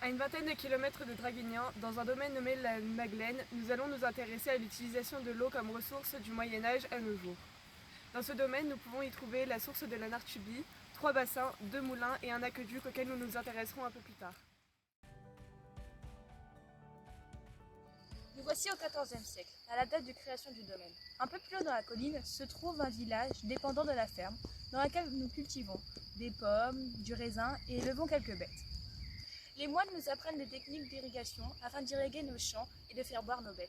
À une vingtaine de kilomètres de Draguignan, dans un domaine nommé la Magdeleine, nous allons nous intéresser à l'utilisation de l'eau comme ressource du Moyen-Âge à nos jours. Dans ce domaine, nous pouvons y trouver la source de la Nartubie, 3 bassins, 2 moulins et un aqueduc auquel nous nous intéresserons un peu plus tard. Nous voici au XIVe siècle, à la date de création du domaine. Un peu plus haut dans la colline se trouve un village dépendant de la ferme, dans laquelle nous cultivons des pommes, du raisin et élevons quelques bêtes. Les moines nous apprennent des techniques d'irrigation afin d'irriguer nos champs et de faire boire nos bêtes.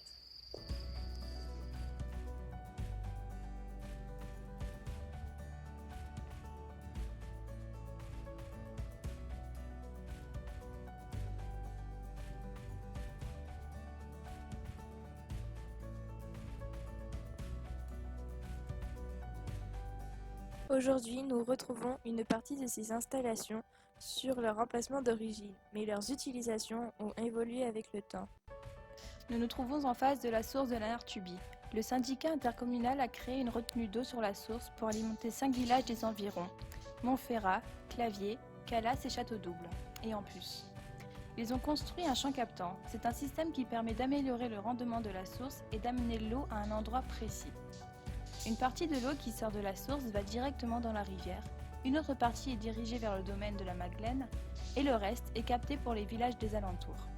Aujourd'hui, nous retrouvons une partie de ces installations sur leur emplacement d'origine, mais leurs utilisations ont évolué avec le temps. Nous nous trouvons en face de la source de la Nartubie. Le syndicat intercommunal a créé une retenue d'eau sur la source pour alimenter 5 villages des environs: Montferrat, Clavier, Calas et Château-Double, et en plus. Ils ont construit un champ captant. C'est un système qui permet d'améliorer le rendement de la source et d'amener l'eau à un endroit précis. Une partie de l'eau qui sort de la source va directement dans la rivière, une autre partie est dirigée vers le domaine de la Magdeleine, et le reste est capté pour les villages des alentours.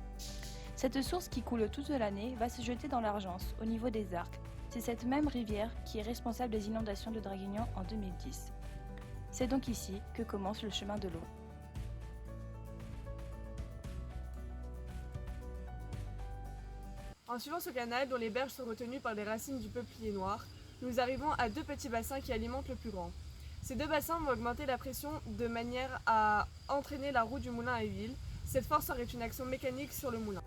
Cette source qui coule toute l'année va se jeter dans l'Argence, au niveau des Arcs. C'est cette même rivière qui est responsable des inondations de Draguignan en 2010. C'est donc ici que commence le chemin de l'eau. En suivant ce canal, dont les berges sont retenues par les racines du peuplier noir, nous arrivons à 2 petits bassins qui alimentent le plus grand. Ces 2 bassins vont augmenter la pression de manière à entraîner la roue du moulin à huile. Cette force aurait une action mécanique sur le moulin.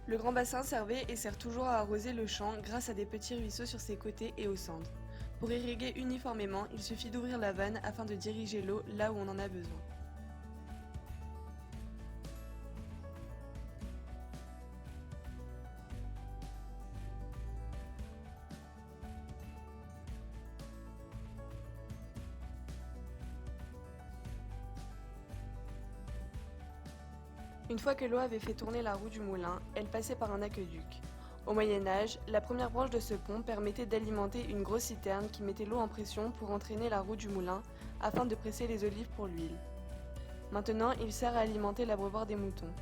Le grand bassin servait et sert toujours à arroser le champ grâce à des petits ruisseaux sur ses côtés et au centre. Pour irriguer uniformément, il suffit d'ouvrir la vanne afin de diriger l'eau là où on en a besoin. Une fois que l'eau avait fait tourner la roue du moulin, elle passait par un aqueduc. Au Moyen-Âge, la première branche de ce pont permettait d'alimenter une grosse citerne qui mettait l'eau en pression pour entraîner la roue du moulin afin de presser les olives pour l'huile. Maintenant, il sert à alimenter l'abreuvoir des moutons.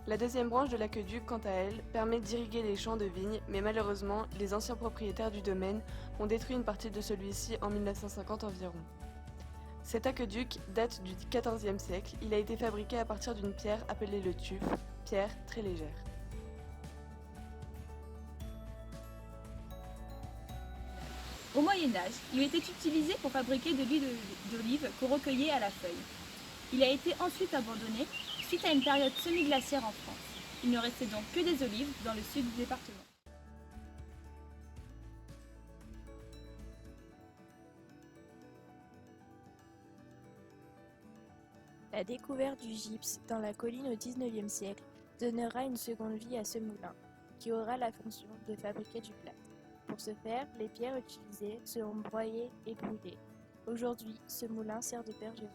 La deuxième branche de l'aqueduc, quant à elle, permet d'irriguer les champs de vignes, mais malheureusement, les anciens propriétaires du domaine ont détruit une partie de celui-ci en 1950 environ. Cet aqueduc date du XIVe siècle. Il a été fabriqué à partir d'une pierre appelée le tuf, pierre très légère. Au Moyen-Âge, il était utilisé pour fabriquer de l'huile d'olive qu'on recueillait à la feuille. Il a été ensuite abandonné suite à une période semi-glaciaire en France. Il ne restait donc que des olives dans le sud du département. La découverte du gypse dans la colline au XIXe siècle donnera une seconde vie à ce moulin, qui aura la fonction de fabriquer du plâtre. Pour ce faire, les pierres utilisées seront broyées et brûlées. Aujourd'hui, ce moulin sert de bergerie.